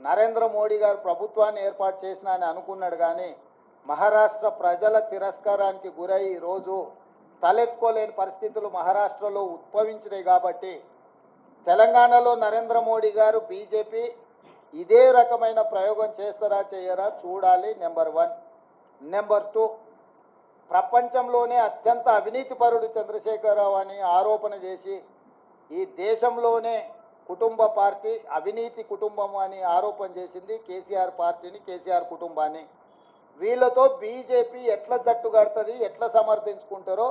నరేంద్ర మోడీ గారు ప్రభుత్వాన్ని ఏర్పాటు చేసిన అని అనుకున్నాడు. కానీ మహారాష్ట్ర ప్రజల తిరస్కారానికి గురై ఈరోజు తలెత్తుకోలేని పరిస్థితులు మహారాష్ట్రలో ఉద్భవించినాయి. కాబట్టి తెలంగాణలో నరేంద్ర మోడీ గారు బీజేపీ ఇదే రకమైన ప్రయోగం చేస్తారా చేయరా చూడాలి. నెంబర్ 1. నెంబర్ 2, ప్రపంచంలోనే అత్యంత అవినీతిపరుడు చంద్రశేఖరరావు అని ఆరోపణ చేసి ఈ దేశంలోనే కుటుంబ పార్టీ అవినీతి కుటుంబం అని ఆరోపణ చేసింది కేసీఆర్ పార్టీని, కేసీఆర్ కుటుంబాన్ని. వీళ్ళతో బీజేపీ ఎట్లా జట్టు కడుతుంది, ఎట్లా సమర్థించుకుంటారో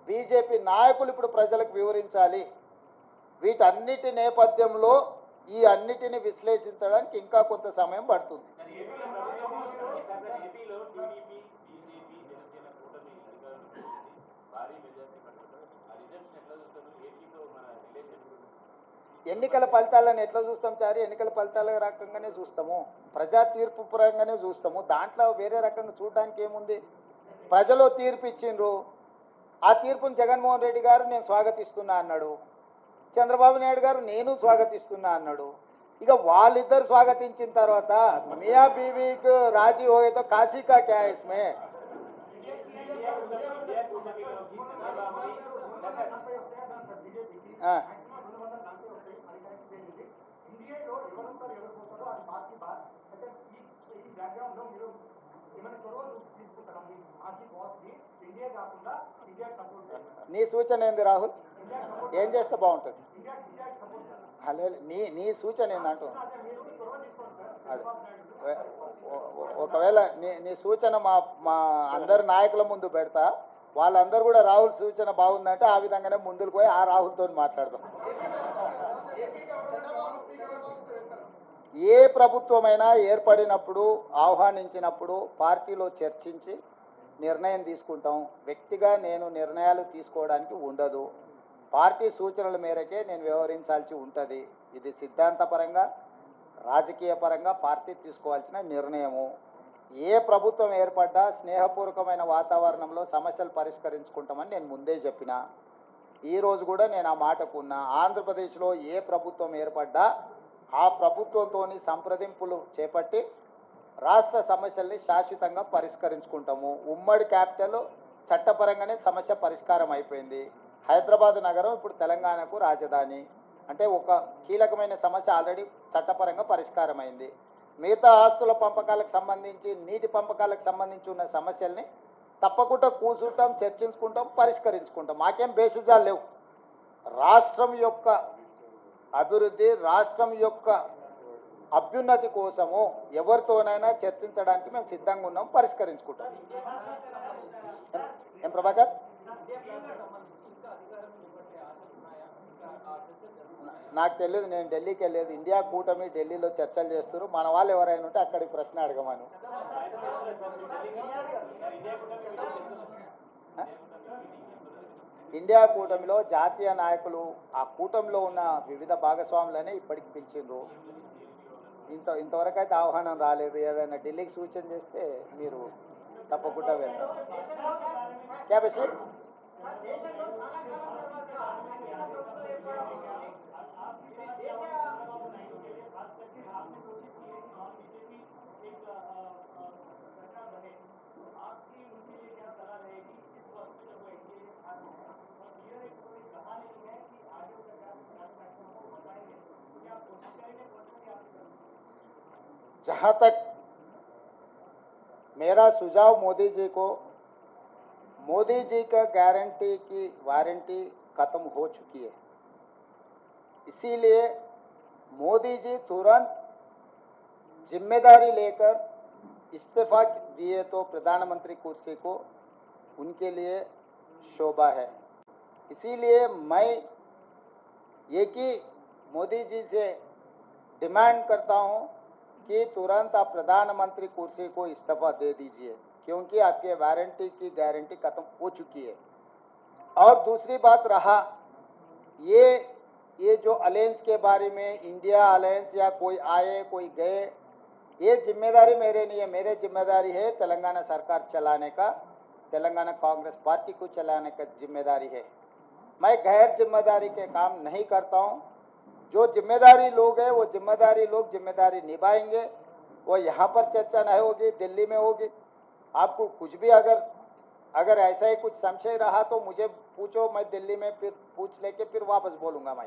బీజేపీ నాయకులు ఇప్పుడు ప్రజలకు వివరించాలి. వీటన్నిటి నేపథ్యంలో ఈ అన్నిటిని విశ్లేషించడానికి ఇంకా కొంత సమయం పడుతుంది. ఎన్నికల ఫలితాలను ఎట్లా చూస్తాం చారి? ఎన్నికల ఫలితాల రకంగానే చూస్తాము, ప్రజా తీర్పు పరంగానే చూస్తాము. దాంట్లో వేరే రకంగా చూడడానికి ఏముంది? ప్రజలు తీర్పు ఇచ్చిండ్రు. ఆ తీర్పును జగన్మోహన్ రెడ్డి గారు నేను స్వాగతిస్తున్నా అన్నాడు, చంద్రబాబు నాయుడు గారు నేను స్వాగతిస్తున్నా అన్నాడు. ఇక వాళ్ళిద్దరు స్వాగతించిన తర్వాత మియా బీవీకి రాజీ హోయేతో కాశీ కా క్యా ఇస్మే? నీ సూచన ఏంది రాహుల్? ఏం చేస్తే బాగుంటుంది? నీ సూచన ఏందంటూ అది ఒకవేళ నీ సూచన మా అందరి నాయకుల ముందు పెడతా, వాళ్ళందరూ కూడా రాహుల్ సూచన బాగుందంటే ఆ విధంగానే ముందుకు పోయి ఆ రాహుల్తో మాట్లాడదాం. ఏ ప్రభుత్వమైనా ఏర్పడినప్పుడు ఆహ్వానించినప్పుడు పార్టీలో చర్చించి నిర్ణయం తీసుకుంటాం. వ్యక్తిగా నేను నిర్ణయాలు తీసుకోవడానికి ఉండదు. పార్టీ సూచనల మేరకే నేను వ్యవహరించాల్సి ఉంటుంది. ఇది సిద్ధాంతపరంగా రాజకీయ పరంగా పార్టీ తీసుకోవాల్సిన నిర్ణయము. ఏ ప్రభుత్వం ఏర్పడ్డా స్నేహపూర్వకమైన వాతావరణంలో సమస్యలు పరిష్కరించుకుంటామని నేను ముందే చెప్పిన. ఈరోజు కూడా నేను ఆ మాటకు ఉన్నా. ఆంధ్రప్రదేశ్లో ఏ ప్రభుత్వం ఏర్పడ్డా ఆ ప్రభుత్వంతో సంప్రదింపులు చేపట్టి రాష్ట్ర సమస్యల్ని శాశ్వతంగా పరిష్కరించుకుంటాము. ఉమ్మడి క్యాపిటల్ చట్టపరంగానే సమస్య పరిష్కారం అయిపోయింది. హైదరాబాద్ నగరం ఇప్పుడు తెలంగాణకు రాజధాని అంటే ఒక కీలకమైన సమస్య ఆల్రెడీ చట్టపరంగా పరిష్కారం అయింది. మిగతా ఆస్తుల పంపకాలకు సంబంధించి, నీటి పంపకాలకు సంబంధించి ఉన్న సమస్యల్ని తప్పకుండా కూర్చుంటాం, చర్చించుకుంటాం, పరిష్కరించుకుంటాం. మాకేం బేసిజాలు లేవు. రాష్ట్రం యొక్క అభివృద్ధి, రాష్ట్రం యొక్క అభ్యున్నతి కోసము ఎవరితోనైనా చర్చించడానికి మేము సిద్ధంగా ఉన్నాం, పరిష్కరించుకుంటాం. ఏం ప్రభాకర్? నాకు తెలియదు, నేను ఢిల్లీకి వెళ్ళలేదు. ఇండియా కూటమి ఢిల్లీలో చర్చలు చేస్తారు. మన వాళ్ళు ఎవరైనా ఉంటే అక్కడికి ప్రశ్న అడగమను. ఇండియా కూటమిలో జాతీయ నాయకులు ఆ కూటమిలో ఉన్న వివిధ భాగస్వాములనే ఇప్పటికి పిలిచిండ్రు. ఇంతవరకు అయితే ఆహ్వానం రాలేదు. ఏదైనా ఢిల్లీకి సూచన చేస్తే మీరు తప్పకుండా వెళ్తారు. క్యాబేసి जहाँ तक मेरा सुझाव मोदी जी को, मोदी जी का गारंटी की वारंटी खत्म हो चुकी है, इसीलिए मोदी जी तुरंत जिम्मेदारी लेकर इस्तीफा दिए तो प्रधानमंत्री कुर्सी को उनके लिए शोभा है। इसीलिए मैं एक ही मोदी जी से डिमांड करता हूं कि तुरंत आप प्रधानमंत्री कुर्सी को इस्तीफा दे दीजिए, क्योंकि आपके वारंटी की गारंटी खत्म हो चुकी है। और दूसरी बात रहा ये जो अलायंस के बारे में, इंडिया अलायंस या कोई आए कोई गए, ये जिम्मेदारी मेरे नहीं है। मेरे जिम्मेदारी है तेलंगाना सरकार चलाने का, तेलंगाना कांग्रेस पार्टी को चलाने का जिम्मेदारी है। मैं गैर जिम्मेदारी के काम नहीं करता हूँ। जो जिम्मेदारी लोग हैं वो जिम्मेदारी लोग जिम्मेदारी निभाएंगे। वो यहाँ पर चर्चा नहीं होगी, दिल्ली में होगी। आपको कुछ भी अगर ऐसा ही कुछ संशय रहा तो मुझे पूछो, मैं दिल्ली में फिर पूछ लेके फिर वापस बोलूँगा मैं।